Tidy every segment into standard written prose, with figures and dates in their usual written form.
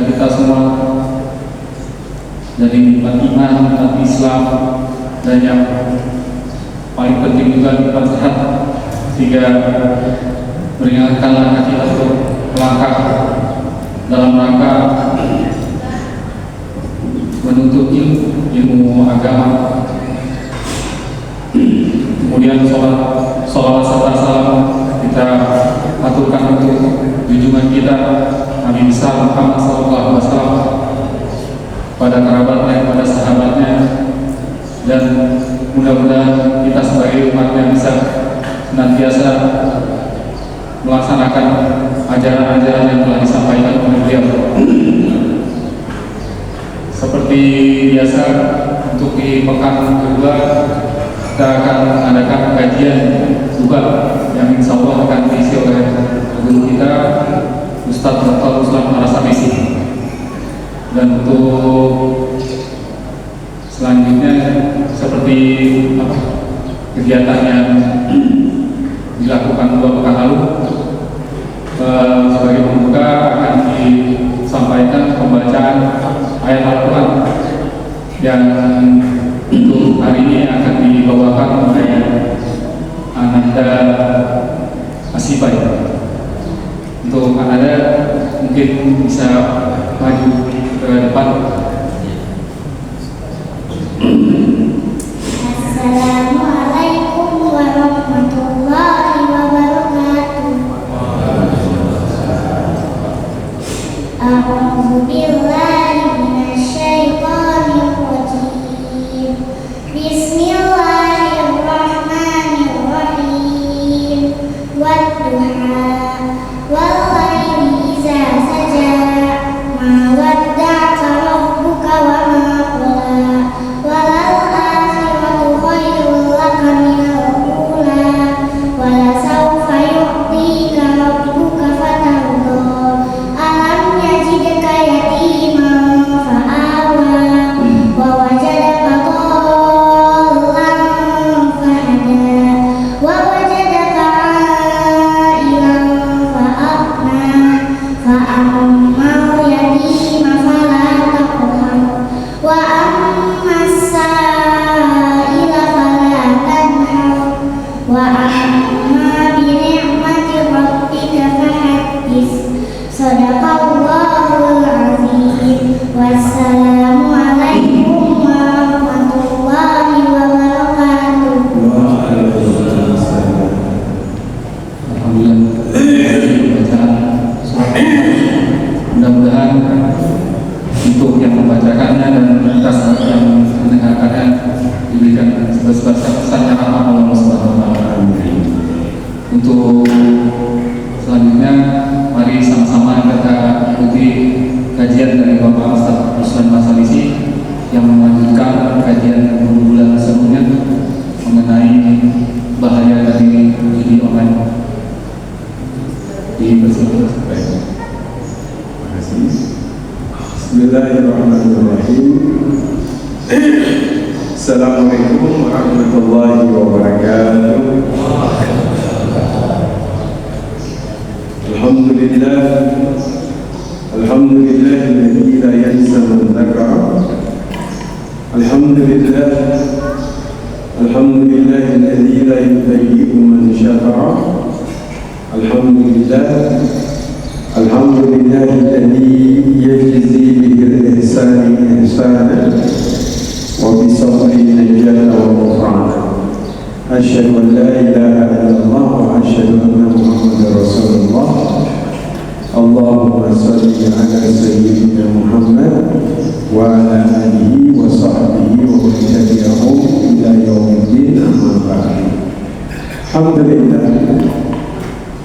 dan kita semua dari nikmat iman, nikmat Islam, dan yang paling penting juga nikmat sehat, sehingga meringankanlah kita untuk melangkah dalam rangka menuntut ilmu agama. Kemudian sholawat serta salam kita aturkan untuk junjungan kita Nabi besar Muhammad SAW, pada kerabatnya, pada sahabatnya, dan mudah-mudahan kita sebagai umatnya bisa senantiasa melaksanakan ajaran-ajaran yang telah disampaikan oleh beliau. Seperti biasa, untuk di pekan kedua kita akan mengadakan kajian juga yang insya Allah akan diisi oleh guru kita Ustadz Dr. Ruslan Arasamesi. Dan untuk selanjutnya seperti kegiatan yang dilakukan 2 pekan lalu, sebagai pembuka akan disampaikan pembacaan ayat Al-Quran yang untuk hari ini akan dibawakan oleh Ananda Asibai. Untuk Ananda mungkin bisa maju ke depan. Assalamualaikum warahmatullahi wabarakatuh. A'udzu billahi minasyaitonir rajim. Bismillahirrahmanirrahim. Wadduha wal laili idza saja, ma wadda'aka rabbuka wa ma qala, walal akhiratu khairul laka minal ula, wala sawfa yu'tika rabbuka fatarda, alam yajidka yatiman fa'awa, wa wajadaka dhallan fahada, wa wajadaka 'ailan fa'aghna, fa'ammal yatima fala taqhar, wa ammas sa'ila fala tanhar, wa amma bi ni'mati rabbika fahaddits. Shadaqallahul azim. Wassalamu alaikum warahmatullahi wabarakatuh. Alhamdulillah, bacaan surat mudah-mudahan untuk yang membacakannya dan kita yang mendengarkannya diberikan sebesar-besar kesannya rahmat Allah Subhanahu wa Ta'ala. Untuk selanjutnya, mari sama-sama kita ikuti kajian dari Bapak Ustadz Ruslan Arasamesi yang melanjutkan kajian bulan sebelumnya mengenai bahaya dari judi online. Bismillahirrahmanirrahim. Assalamualaikum warahmatullahi wabarakatuh. Alhamdulillah, alhamdulillahilladzi la yansa man dzakara. Alhamdulillah, alhamdulillahilladzi la yudayyi'u man syakara. Alhamdulillah, alhamdulillahilladzi yajzi bil ihsani ihsana wa bi sabri najata wa ghufrana. Asyhadu an la ilaha illallah wa asyhadu anna Muhammadar Rasulullah. Allahumma shalli ala sayyidina Muhammad wa ala alihi wa sahbihi wa man tabi'ahum ila yaumiddin, amma ba'd. Alhamdulillah.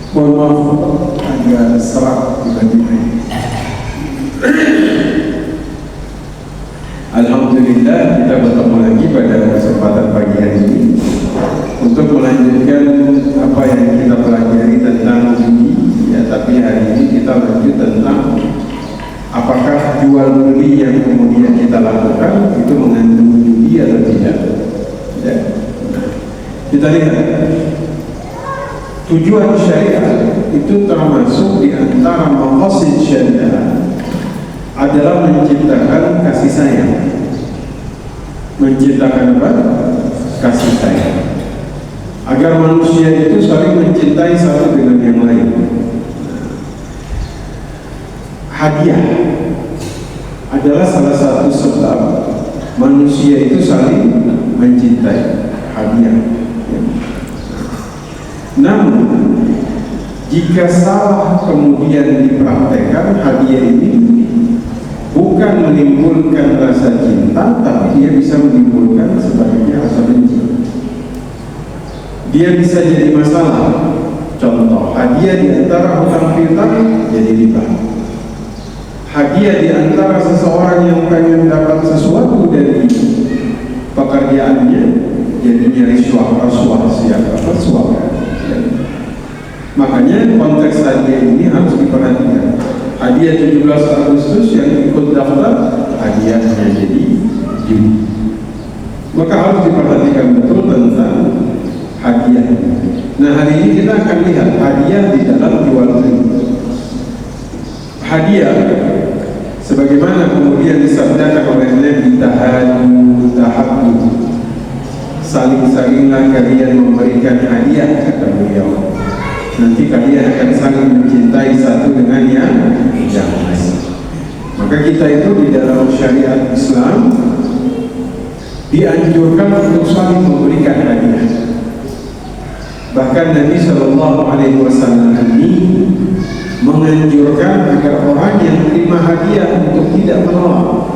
Mohon maaf agak serak tiba-tiba. Alhamdulillah, kita bertemu lagi pada kesempatan pagi hari ini untuk melanjutkan apa yang kita pelajari tentang judi, ya. Tapi hari ini kita lanjut tentang apakah jual beli yang kemudian kita lakukan itu mengandung judi atau tidak, ya. Kita lihat tujuan syariat itu termasuk di antara maqasid syariat adalah menciptakan kasih sayang. Menciptakan apa? Kasih sayang. Agar manusia itu saling mencintai satu dengan yang lain. Hadiah adalah salah satu sebab manusia itu saling mencintai. Hadiah. Namun jika salah kemudian dipraktekkan, hadiah ini bukan menimbulkan rasa cinta, tapi dia bisa menimbulkan sebaliknya rasa benci. Dia bisa jadi masalah. Contoh, hadiah di antara hutang piutang jadi riba. Hadiah di antara seseorang yang pengen dapat sesuatu dari pekerjaannya jadinya rasuah siapa rasuah. Makanya konteks hadiah ini harus diperhatikan. Hadiah 17 Agustus yang ikut daftar hadiahnya jadi Juni. Maka harus diperhatikan betul tentang hadiah. Nah, hari ini kita akan lihat hadiah di dalam jual beli. Hadiah sebagaimana kemudian disabdakan oleh Nabi tahadu, saling-salinglah kalian memberikan hadiah, kata beliau. Nanti kalian akan saling mencintai satu dengan yang lain. Maka kita itu di dalam syariat Islam dianjurkan untuk saling memberikan hadiah. Bahkan Nabi SAW ini menganjurkan agar orang yang menerima hadiah untuk tidak menolak.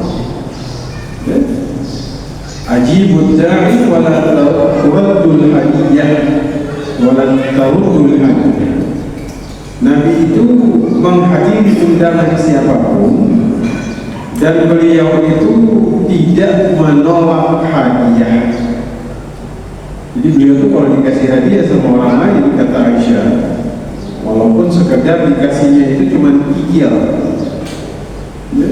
Ajibud da'i wa la turaddul hadiyah wa la taruddul hadiyah. Nabi itu menghadiri undangan siapapun dan beliau itu tidak menolak hadiah. Jadi beliau itu kalau dikasih hadiah sama orang lain, kata Aisyah, walaupun sekedar dikasihnya itu cuma kikil, ya,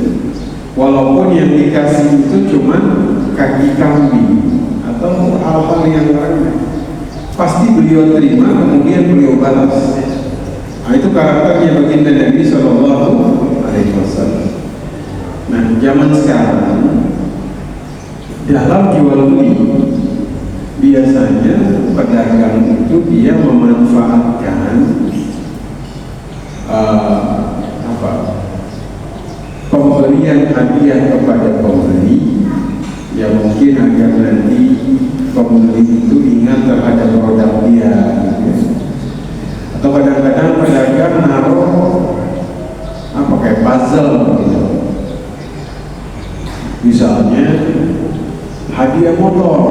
walaupun yang dikasih itu cuma kaki kambing atau hal-hal yang lain, pasti beliau terima, kemudian beliau balas. Nah, itu karakternya baginda Nabi SAW. Nah, zaman sekarang dalam jual beli biasanya pedagang itu dia memanfaatkan pemberian hadiah kepada pembeli, ya mungkin agar nanti pembeli itu ingat terhadap produk dia, gitu. Atau kadang-kadang pedagang naruh kayak puzzle gitu. Misalnya hadiah motor,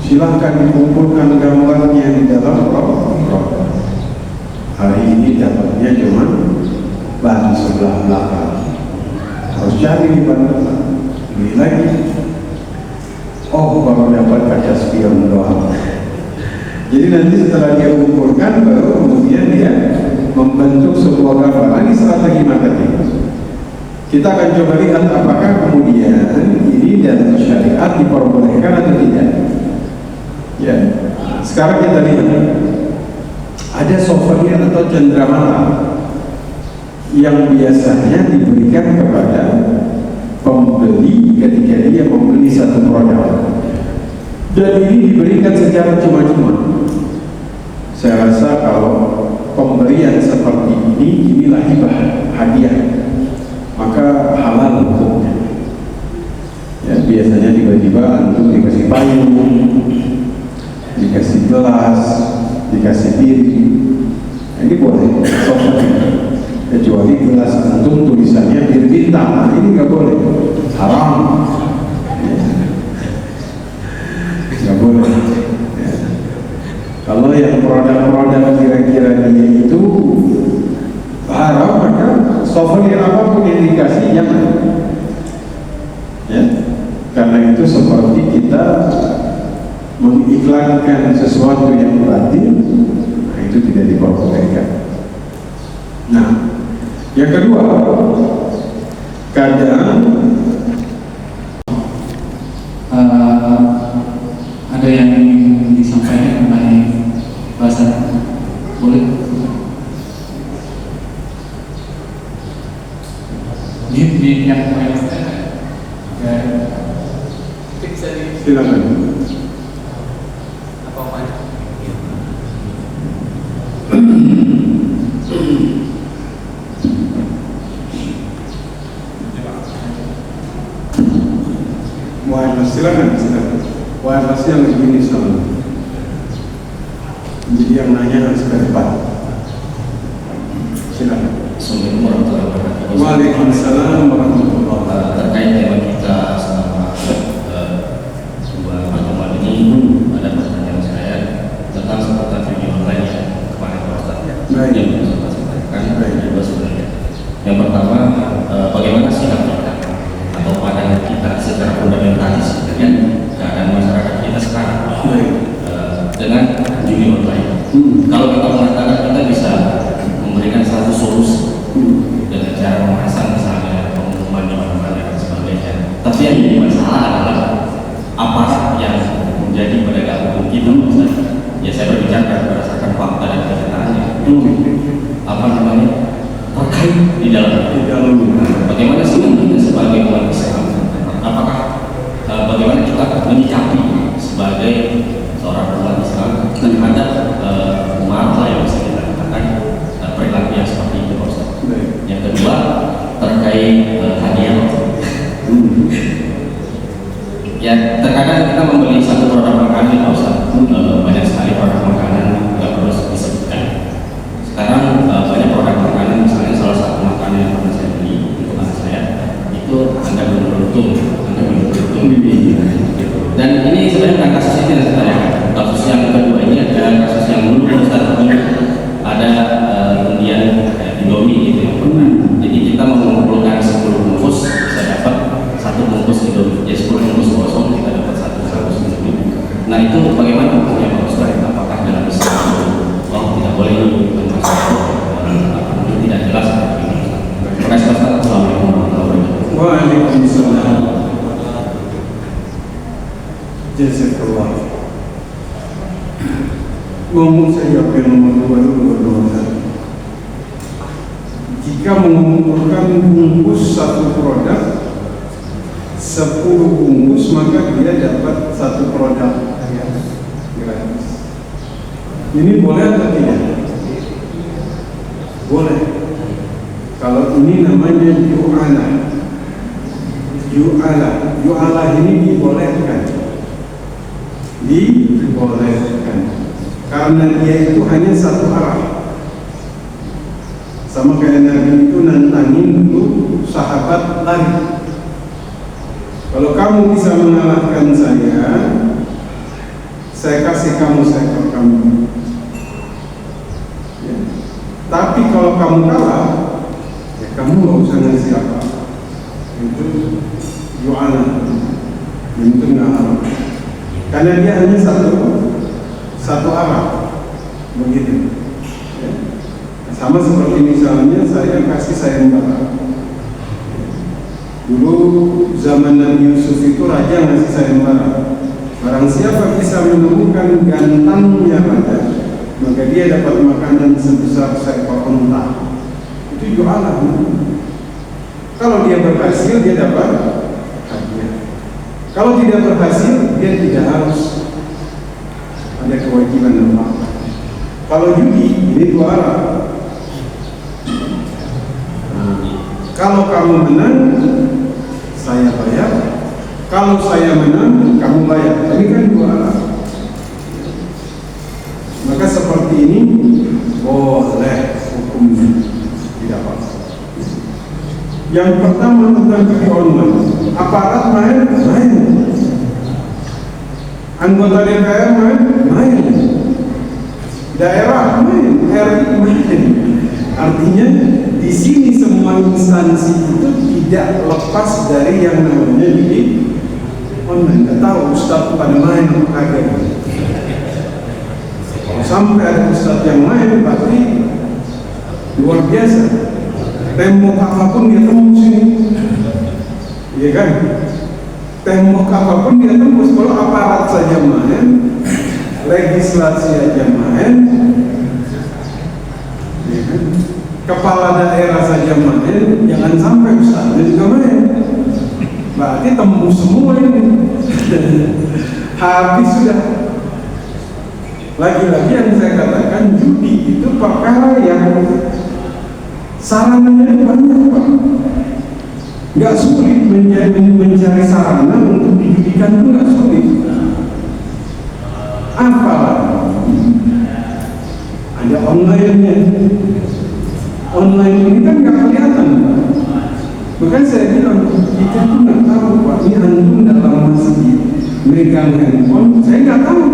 silahkan dikumpulkan gambarnya di dalam produk. Hari ini dapatnya cuma ban sebelah belakang, harus cari di ban depan, beli lagi. Oh, baru dapat kaca spion doang. Jadi nanti setelah dia kumpulkan, baru kemudian dia membentuk sebuah gambar. Ini strategi marketing. Kita akan coba lihat apakah kemudian ini dalam syariat diperbolehkan atau tidak. Ya, sekarang kita lihat ada souvenir atau cenderamata yang biasanya diberikan kepada pembeli ketika dia membeli satu produk, dan ini diberikan secara cuma-cuma. Saya rasa kalau pemberian seperti inilah hibah, hadiah, maka halal hukumnya. Ya, biasanya tiba-tiba antum dikasih payung, dikasih gelas, dikasih piring, ini boleh souvenir. Kecuali gelas antum tulisannya bir bintang, nah ini nggak boleh, haram, nggak boleh. Ya. Kalau yang produk-produk kira-kira dia itu haram, maka souvenir apapun yang dikasih jangan. Ya, karena itu seperti kita mengiklankan sesuatu yang batil, nah itu tidak diperbolehkan. Nah, yang kedua, kadang ada yang ingin disampaikan mengenai bahasa, boleh? di yang lain ya. Silakan. Apa Pak? Silakan. Wirelessnya begini soalnya. Jadi yang nanya harus ke depan. Silakan. Assalamualaikum warahmatullahi wabarakatuh. Waalaikumsalam warahmatullahi wabarakatuh. Terkait tema kita selama sebuah pertemuan ini, ada pertanyaan saya tentang seputar video online yang kemarin Pak Ustaz Baik. yang bisa Pak sampaikan. Baik. Dua sebenarnya. Yang pertama, bagaimana sikap kita atau pandangan kita secara fundamentalis dengan keadaan masyarakat kita sekarang dengan judi online. Kalau kita mengatakan kita bisa memberikan satu solusi dengan cara memasang misalnya pengumuman di mana-mana dan sebagainya. Tapi yang jadi masalah adalah aparat yang menjadi penegak hukum kita, Ustaz. Ya saya berbicara berdasarkan fakta dan kenyataannya. Apa namanya? Terkait di dalam bagaimana sih kita sebagai umat Islam? Apakah bagaimana kita menyikapi sebagai seorang umat Islam terhadap umat yang bisa kita katakan perilaku yang seperti itu, Pak Ustaz? Yang kedua terkait hadiah. Ya terkadang kita membeli satu produk makanan, Pak Ustaz, banyak sekali produk makanan nggak perlu disebutkan. Sekarang banyak produk makanan, misalnya salah satu makanan yang pernah saya beli untuk anak saya itu Anda belum beruntung. Dan ini sebenarnya bukan kasus ini yang saya tanyakan. Kasus yang kedua ini adalah kasus yang dulu Ustaz ada undian Indomie gitu yang pernah. Jadi kita mengumpulkan 10 bungkus, bisa dapat satu bungkus Indomie. Ya 10 bungkus kosong kita dapat satu Indomie. Nah itu bagaimana hukumnya Pak Ustaz? Apakah dalam Islam tidak boleh tidak jelas? Terima kasih Ustaz. Assalamualaikum warahmatullahi wabarakatuh. Waalaikumsalam. Jazakallah. Ngomong saya jawab yang nomor 2 dulu. Jika mengumpulkan bungkus satu produk 10 bungkus, maka dia dapat satu produk gratis. Ini boleh atau tidak? Boleh. Kalau ini namanya ju'ala ini dibolehkan. Karena dia itu hanya satu arah. Sama kayak Nabi itu nantangin dulu sahabat lari. Kalau kamu bisa mengalahkan saya kasih kamu seekor kambing. Ya. Tapi kalau kamu kalah, ya kamu nggak usah ngasih apa. Itu jualan, itu nggak halal. Karena dia hanya satu arah, begitu. Ya. Sama seperti misalnya saya kasih sayembara. Dulu zaman Nabi Yusuf itu raja ngasih sayembara. Barang siapa bisa menemukan gantangnya raja, maka dia dapat makanan sebesar seekor unta. Itu jualan. Kalau dia berhasil, dia dapat hadiah. Kalau tidak berhasil, dia tidak harus ada kewajiban apa. Kalau judi, ini dua arah. Kalau kamu menang, saya bayar. Kalau saya menang, kamu bayar. Ini kan dua arah. Maka seperti ini boleh hukumnya, tidak apa-apa. Yang pertama tentang judi online, aparat main. Anggota DPR main. Daerah main, RI main. Artinya di sini semua instansi itu tidak lepas dari yang namanya judi online. Nggak tahu Ustaz pada main atau kagak. Kalau sampai ada Ustaz yang main, berarti luar biasa. Tembok apapun dia tembus sini, iya kan? Tembok apapun dia tembus. Kalau aparat saja main, legislasi aja main, iya kan? kepala daerah saja main, jangan sampai ustaznya juga main. Berarti tembus semua ini. Habis sudah. Lagi-lagi yang saya katakan, judi itu perkara yang sarananya banyak, Pak. Nggak sulit mencari sarana untuk dijudikan, itu nggak sulit. Apalah ada online-nya. Online ini kan nggak kelihatan. Makanya saya bilang, kita tuh nggak tahu, Pak, ini antum dalam masjid megang handphone, saya nggak tahu.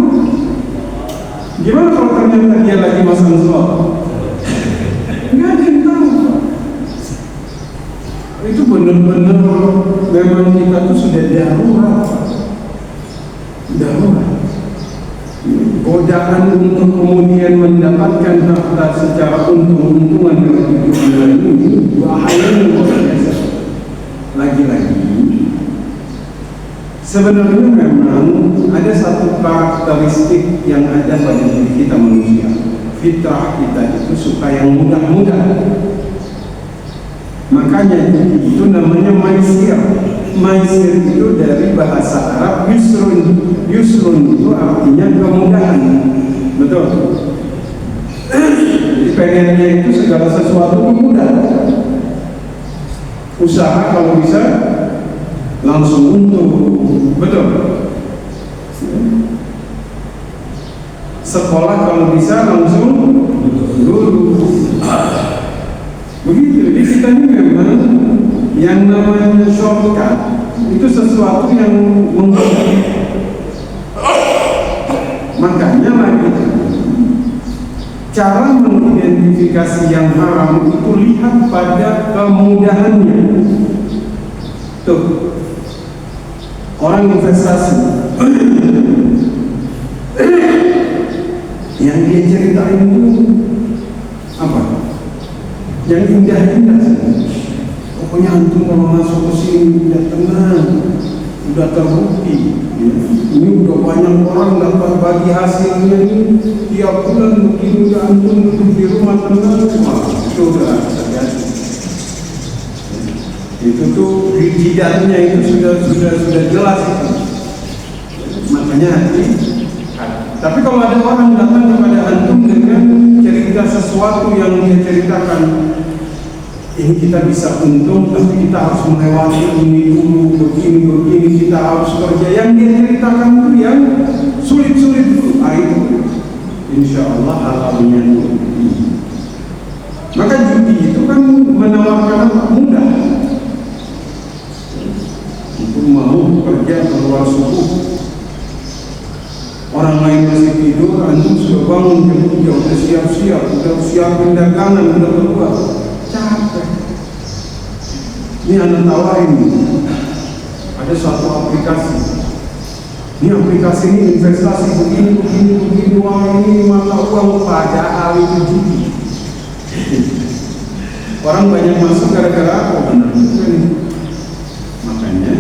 Gimana kalau ternyata dia lagi masang slot? Nggak ada yang tahu, Pak. Itu benar-benar memang kita tuh sudah darurat, Pak. Darurat. Godaan untuk kemudian mendapatkan harta secara untung-untungan dalam hidup ini bahayanya luar biasa. Lagi-lagi, sebenarnya memang ada satu karakteristik yang ada pada diri kita manusia. Fitrah kita itu suka yang mudah-mudah. Makanya itu namanya maisir. Maisir itu dari bahasa Arab yusrun. Yusrun itu artinya kemudahan. Betul. Jadi pengennya itu segala sesuatu mudah. Usaha kalau bisa langsung untung. Betul. Sekolah kalau bisa langsung lulus. Begitu. Jadi kita ini memang yang namanya shortcut itu sesuatu yang membuat. Makanya lagi cara mengidentifikasi yang haram itu lihat pada kemudahannya. Tuh, orang investasi yang dia ceritain itu apa? Yang indah-indah sih. Pokoknya antum kalau masuk ke sini udah tenang, udah terbukti. Ya. Ini udah banyak orang dapat bagi hasilnya ini tiap bulan begini, udah antum duduk di rumah tenang, wah itu udah terjadi. Itu tuh hidayahnya itu sudah jelas itu. Makanya hati. Tapi kalau ada orang datang kepada antum dengan cerita sesuatu yang dia ceritakan, ini kita bisa untung, tapi kita harus melewati ini dulu, begini, kita harus kerja. Yang dia ceritakan itu yang sulit-sulit dulu. Itu insya Allah halalnya itu. Maka judi itu kan menawarkan apa? Mudah. Itu mau kerja keluar subuh, orang lain masih tidur, antum sudah bangun jam 3, udah siap-siap, udah siapin dagangan, udah keluar. Capek. Ini anak tawarin, ada suatu aplikasi. Ini aplikasi ini investasi begini, wah ini mata uang, padahal itu judi. Orang banyak masuk gara-gara apa? Benar juga nih. Makanya,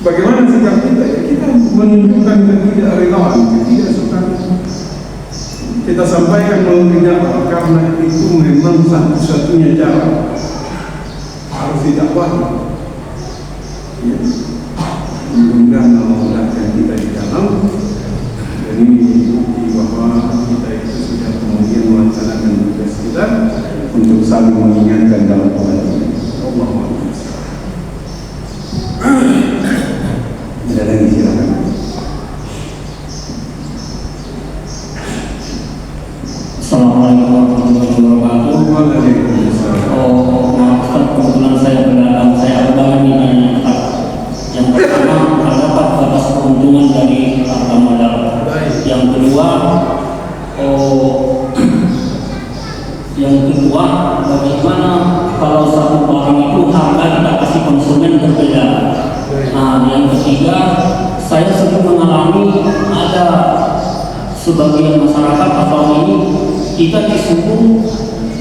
bagaimana sikap kita? Ya, kita menunjukkan ketidakrelaan, tidak suka. Kita sampaikan mau tidak, karena itu memang satu-satunya cara. Harus didakwah. Ya. Mudah-mudahan Allah mudahkan kita di dalam. Dan ini bukti bahwa kita itu sudah kemudian melaksanakan tugas kita untuk saling mengingatkan dalam Tuhan. Allahumma ada lagi, silakan. Assalamualaikum warahmatullahi wabarakatuh. Oh, maaf Ustaz, kebetulan saya pendatang, saya ada banget nih nanya Ustaz. Yang pertama, terdapat batas keuntungan dari harta modal. Yang kedua, bagaimana kalau satu barang itu harga kita kasih konsumen berbeda? Nah, yang ketiga, saya sering mengalami ada sebagian masyarakat atau ini kita disuruh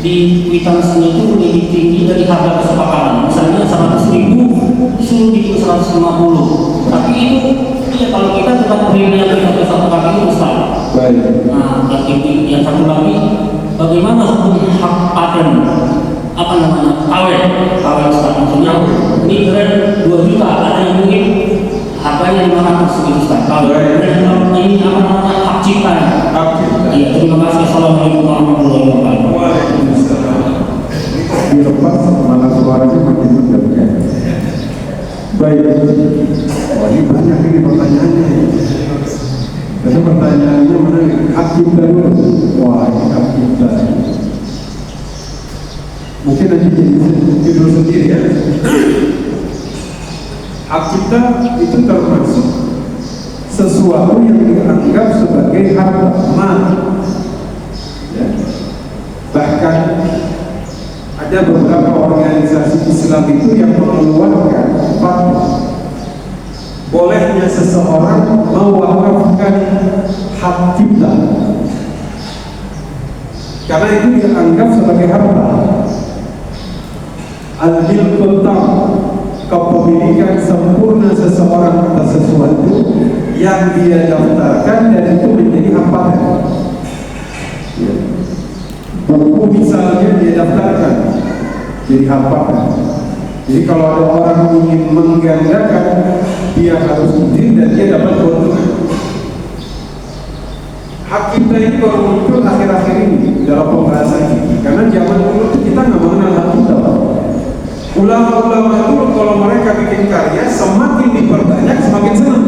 di kwitansinya itu lebih tinggi dari harga kesepakatan. Misalnya 100.000 disuruh bikin 150. Tapi itu ya kalau kita tetap beli yang kita kesepakatan itu besar. Nah, yang satu lagi bagaimana hukum hak paten apa namanya KW Ustaz, maksudnya ini keren 2 juta, ada yang mungkin harganya 500 segitu Ustaz. Ini apa namanya hak cipta. Iya, terima kasih. Assalamualaikum warahmatullahi wabarakatuh. Waalaikumsalam. Dilepas malah suaranya makin mendekat. Baik. Wah, ini banyak ini pertanyaannya. Jadi pertanyaannya menarik. Hak cipta dulu. Wah, ini hak cipta. Mungkin nanti jadi judul sendiri ya. Hak cipta itu termasuk sesuatu yang dianggap sebagai harta ya. Bahkan ada beberapa organisasi Islam itu yang mengeluarkan fatwa bolehnya seseorang mewakafkan hak cipta karena itu dianggap sebagai harta. Al-milkut tam, kepemilikan sempurna seseorang atas sesuatu yang dia daftarkan dan itu menjadi hak paten. Buku misalnya dia daftarkan jadi hak paten. Jadi kalau ada orang ingin menggandakan, dia harus izin dan dia dapat keuntungan. Hak cipta ini baru muncul akhir-akhir ini dalam pembahasan ini, karena zaman dulu kita nggak mengenal hak cipta. Ulama-ulama itu kalau mereka bikin karya semakin diperbanyak semakin senang.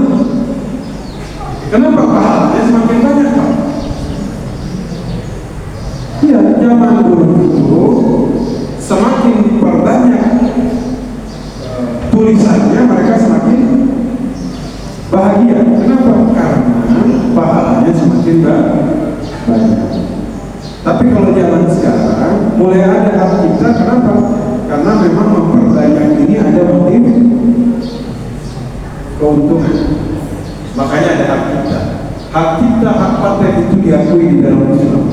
Kenapa pahalanya semakin banyak Pak? Ya zaman dulu itu semakin diperbanyak tulisannya mereka semakin bahagia. Kenapa? Karena pahalanya semakin banyak. Tapi kalau zaman sekarang mulai ada hak cipta, kenapa? Karena memang memperbanyak ini ada motif keuntungan. Makanya ada hak cipta. Hak cipta, hak paten itu diakui di dalam Islam.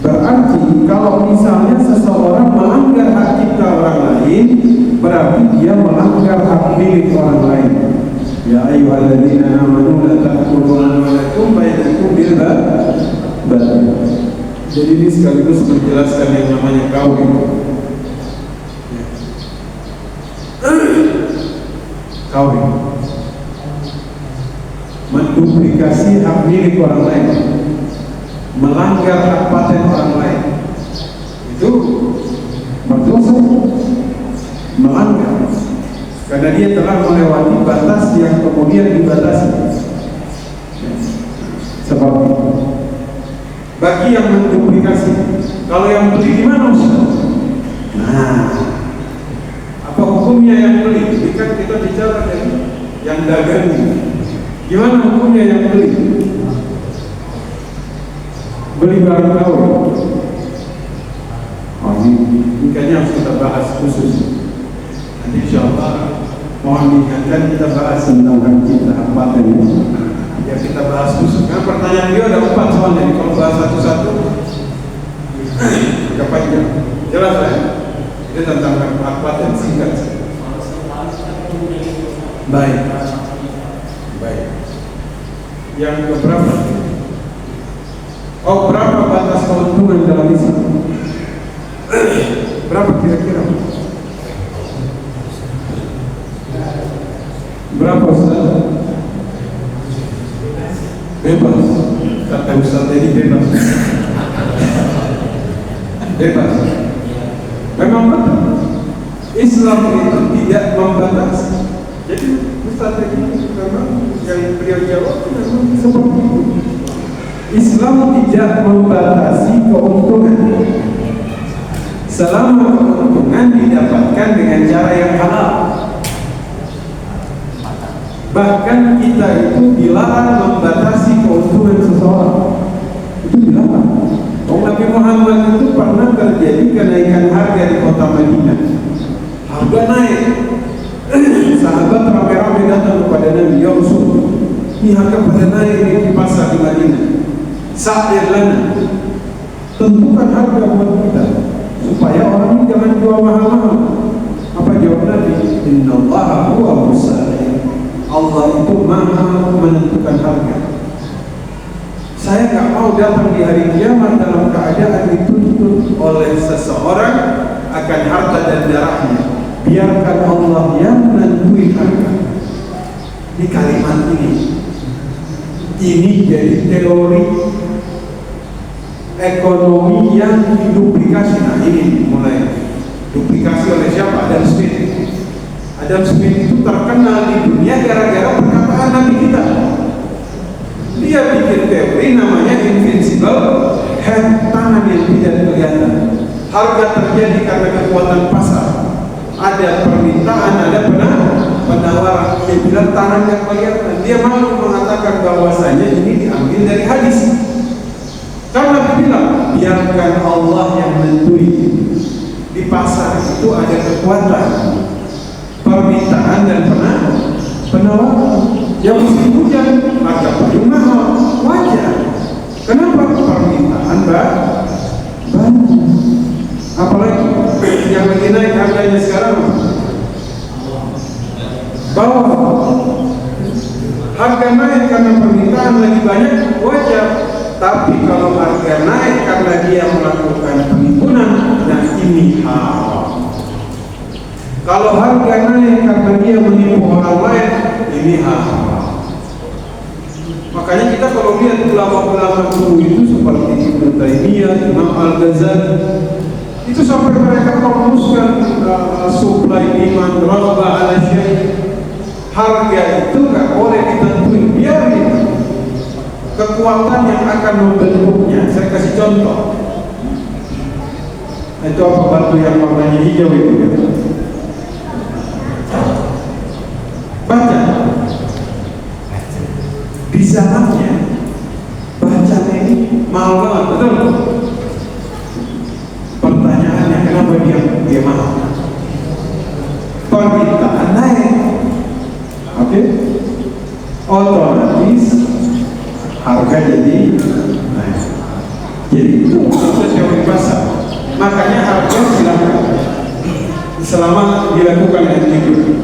Berarti kalau misalnya seseorang melanggar hak cipta orang lain, berarti dia melanggar hak milik orang lain. Ya ayyuhalladzina amanu la ta'kulu amwalakum bainakum bil batil. Jadi ini sekaligus menjelaskan yang namanya kawin. Kawin menduplikasi hak milik orang lain, melanggar hak paten orang lain, itu berdosa, melanggar karena dia telah melewati batas yang kemudian dibatasi. Sebab bagi yang menduplikasi, kalau yang beli gimana Ustaz? Nah, apa hukumnya yang beli? Ini kan kita bicara dari yang dagang. Gimana hukumnya yang beli? Beli barang kawin. Oh, ini kayaknya harus kita bahas khusus. Nanti insyaallah mohon diingatkan kita bahas tentang hak cipta, hak paten ini. Ya kita bahas khusus. Karena pertanyaan dia ada 4 soalnya. Jadi kalau bahas satu-satu agak panjang. Jelas ya? Ini tentang hak paten singkat. Baik. Yang keberapa? Oh, berapa batas keuntungan dalam Islam? Berapa kira-kira? Berapa Ustaz? Bebas. Kata Ustaz ini bebas. Bebas. Memang betul. Islam itu tidak membatasi. Jadi Ustaz ini memang yang beliau jawab memang seperti itu. Islam tidak membatasi keuntungan selama keuntungan didapatkan dengan cara yang halal. Bahkan kita itu dilarang membatasi keuntungan seseorang. Itu dilarang. Nabi Muhammad itu pernah terjadi kenaikan harga di kota Madinah. Harga naik. Sahabat ramai-ramai datang kepada Nabi, ya Rasul, ini harga pada naik di pasar di Madinah. Sa'ir lana, tentukan harga buat kita supaya orang ini jangan jual mahal-mahal. Apa jawab Nabi? Innallaha huwa musa'ir. Allah itu maha menentukan harga. Saya nggak mau datang di hari kiamat dalam keadaan dituntut oleh seseorang akan harta dan darahnya. Biarkan Allah yang menentukan harga. Di kalimat ini jadi teori ekonomi yang diduplikasi. Nah ini mulai duplikasi oleh siapa? Adam Smith. Adam Smith itu terkenal di dunia gara-gara perkataan Nabi kita. Dia bikin teori namanya invincible hand, tangan yang tidak kelihatan. Harga terjadi karena kekuatan pasar. Ada permintaan, ada penawaran. Dia bilang tangan yang kelihatan. Dia mampu mengatakan bahwasanya ini diambil dari hadis. Karena dia bilang biarkan Allah yang menentukan. Di pasar itu ada kekuatan permintaan dan penawaran. Yang musim hujan harga payung mahal, wajar. Kenapa? Permintaan banyak. Apalagi yang lagi naik harganya sekarang bawah. Harga naik karena permintaan lagi banyak, wajar. Tapi kalau harga naik karena dia melakukan penimbunan, nah ini haram. Kalau harga naik karena dia menipu orang lain, ini haram. Makanya kita kalau lihat ulama-ulama dulu itu seperti Ibnu Taimiyah, Imam Al-Ghazali, itu sampai mereka merumuskan supply demand raba ala syai'. Harga itu nggak boleh ditentuin, biarin kekuatan yang akan membentuknya. Saya kasih contoh. Itu apa batu yang warnanya hijau itu? Baca. Di zamannya bacanya ini mahal banget, betul? Pertanyaannya kenapa dia mahal? Permintaan naik, oke? Otomatis harga jadi naik. Jadi itu teori pasar. Makanya harga silakan selama dilakukan dengan jujur.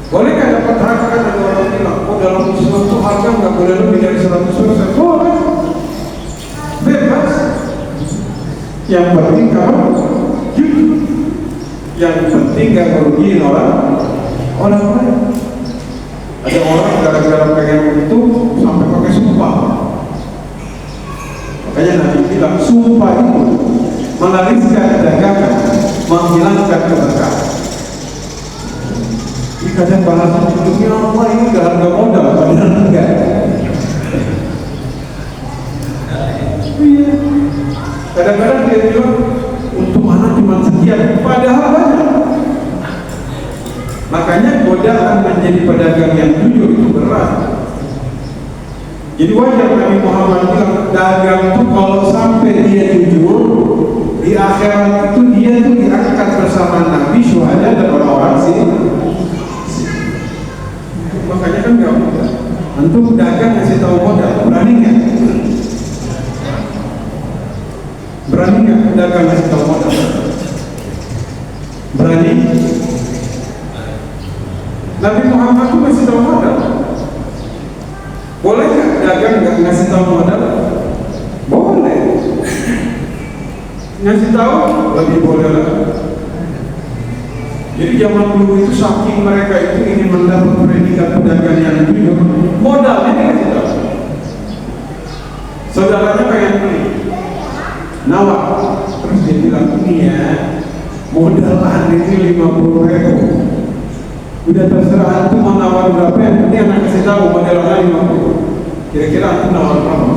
Bolehkah dapat harga? Ada orang bilang, oh dalam suatu harga nggak boleh lebih dari 100%. Boleh, bebas. Yang penting kamu jujur. Yang penting nggak merugiin orang lain. Ada orang gara-gara pengen untung sampai pakai sumpah. Makanya Nabi bilang sumpah itu melariskan dagangan, menghilangkan keberkahan. Kadang bahasa hidupnya apa ini gak harga modal, padahal enggak. Iya. Kadang-kadang dia bilang untuk anak cuma sekian, padahal banyak. Makanya godaan menjadi pedagang yang jujur itu berat. Jadi wajar Nabi Muhammad bilang dagang itu kalau sampai dia jujur, di akhirat itu dia tuh diangkat bersama Nabi, syuhada dan orang-orang sih. Makanya kan nggak mudah. Antum dagang ngasih tahu modal, berani nggak? Berani nggak dagang ngasih tahu modal? Berani? Nabi Muhammad tuh ngasih tahu modal. Boleh nggak dagang nggak ngasih tahu modal? Boleh. Ngasih tahu lebih boleh lah. Jadi zaman dulu itu saking mereka itu ingin mendapat predikat pedagang yang jujur, modalnya dikasih tahu. Saudaranya pengen beli, nawar, terus dia bilang ini ya modal ini 50.000. Udah terserah antum mau nawar berapa, yang penting anak kasih tahu modalnya 50. Kira-kira antum nawar berapa?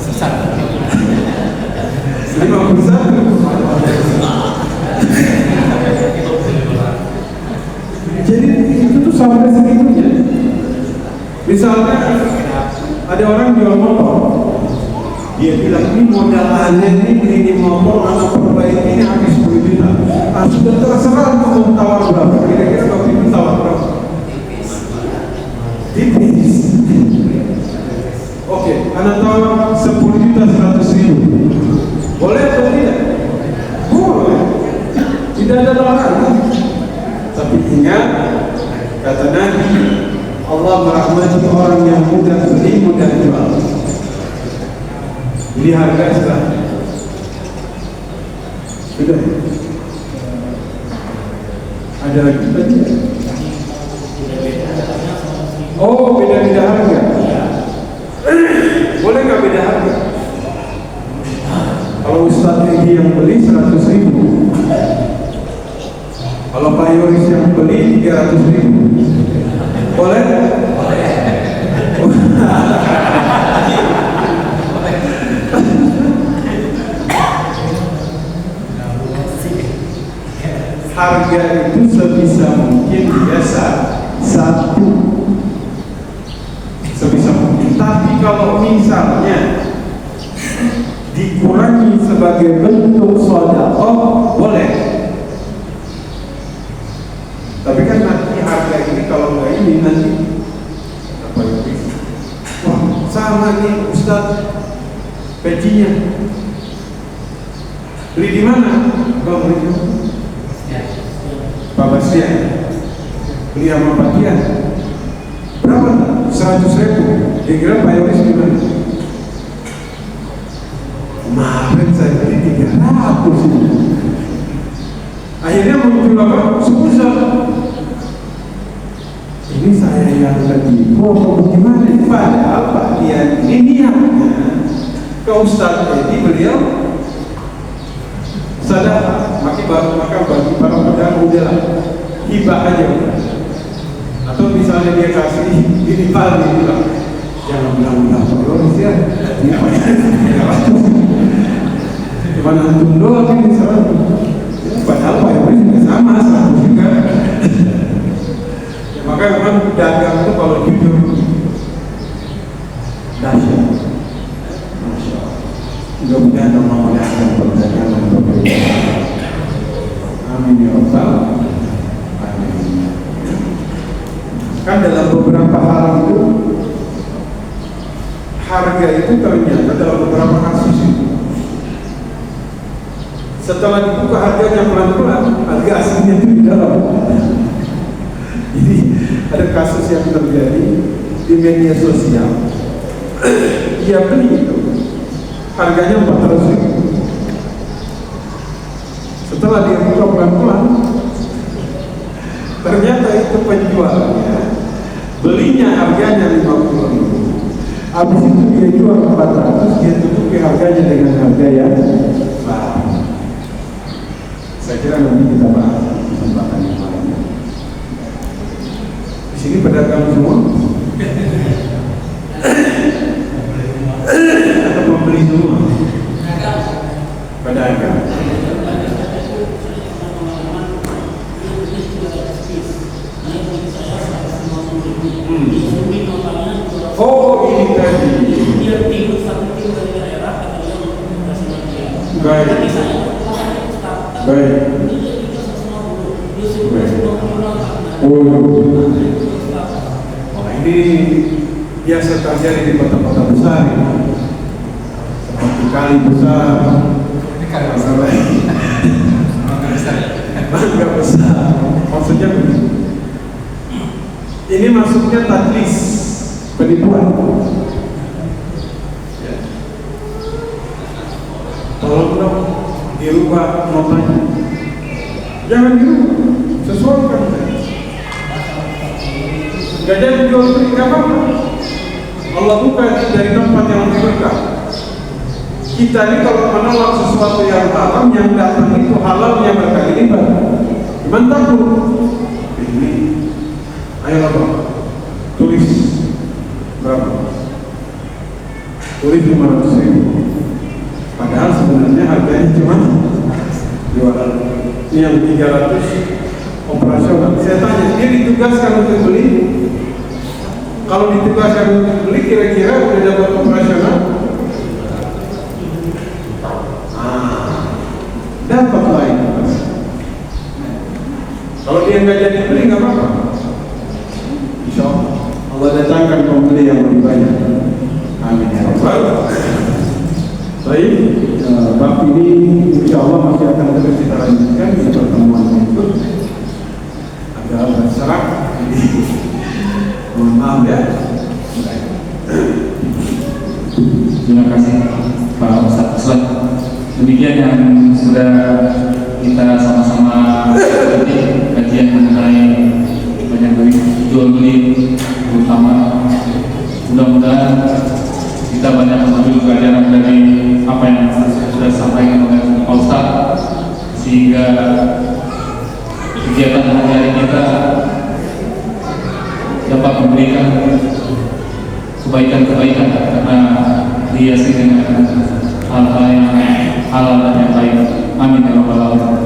Sesat. 51. Jadi itu tuh sampai segitunya. Misalnya ada orang jual motor, dia bilang ini modal aneh ini beli motor anak perbaiki ini habis 10 juta. Sudah terserah untuk tawar berapa? Kira-kira kalau itu tawar berapa? Tipis. Oke, anak tawar 10 juta 100.000. Boleh atau tidak? Boleh. Tidak ada larangan. Tapi ingat, kata Nabi, Allah merahmati orang yang mudah beli, mudah jual. Jadi harga sudah ada lagi tadi. Oh, beda-beda harga. Boleh nggak beda harga? Kalau Ustadz Egi yang beli 100.000, kalau Pak Yoris yang beli 300.000, boleh? Harga itu sebisa mungkin biasa satu, sebisa mungkin. Tapi kalau misalnya dikurangi sebagai bentuk sedekah, boleh. Tapi kan nanti harga ini kalau nggak ini nanti apa ya? Wah, sama nih Ustadz pecinya. Beli di mana? Bang, beli di mana? Pak Bastian. Beli sama Pak Tian. Berapa? 100.000. Kira-kira Pak Yoris gimana? Kemarin saya beli 300. Akhirnya muncul apa? Susah. Ini saya yang lagi bagaimana? Padahal Pak Tian ini niatnya ke Ustadz jadi beliau sadar, maka bagi para pedagang udahlah hibah aja. Atau misalnya dia kasih ini dia bilang jangan bilang Pak Yoris ya. Cuma antum doang ini 100. Padahal Pak Yoris juga sama 100 juga. Ya, maka memang dagang itu kalau jujur dahsyat. Masya Allah. Mudah-mudahan Allah memudahkan perdagangan kita. Amin ya Rabbal alamin. Kan dalam beberapa hal itu harga itu ternyata dalam beberapa kasus itu setelah dibuka harganya pelan-pelan, harga aslinya itu di dalam. Jadi ada kasus yang terjadi di media sosial. Dia beli itu harganya 400.000. Setelah dia buka pelan-pelan, ternyata itu penjualnya belinya harganya 50.000. Habis itu dia jual 400, dia tutupi harganya dengan harga yang baru. Saya kira nanti kita bahas kesempatan yang lain. Di sini pedagang semua, atau pembeli semua? Pedagang. Oh, ini tadi. Dia tidur satu tim dari daerah, katanya Baik. Baik. Oh, ini biasa terjadi di kota-kota besar, seperti kali besar, Mangga besar. Maksudnya ini masuknya tadlis, penipuan. Tolong dong dirubah notanya. Jangan dirubah, sesuaikan. Gak jadi jual beli, gak apa-apa. Allah buka dari tempat yang lebih berkah. Kita ini kalau menolak sesuatu yang haram, yang datang itu halal yang berkali lipat. Cuman takut. Ini, ayo apa? Tulis berapa? Tulis 500.000. Padahal sebenarnya harganya cuma 200. Ini yang 300 operasional. Saya tanya, dia ditugaskan untuk beli? Kalau ditugaskan untuk beli, kira-kira udah dapat operasional? Dapat lain. Kalau dia nggak jadi beli nggak apa-apa. Insya Allah datangkan pembeli yang lebih banyak. Amin ya Rabbal. Baik, bab ini insya Allah masih akan terus kita lanjutkan di pertemuan berikut. Agak berserak, jadi mohon maaf. kasih Pak Ustadz Islam. Demikian yang sudah kita sama-sama ikuti kajian mengenai banyak jual beli, terutama mudah-mudahan kita banyak mengambil pelajaran dari apa yang sudah disampaikan oleh Pak Ustadz, sehingga kegiatan hari-hari kita dapat memberikan kebaikan-kebaikan karena dihiasi dengan hal-hal yang halal dan yang baik. Amin ya rabbal alamin.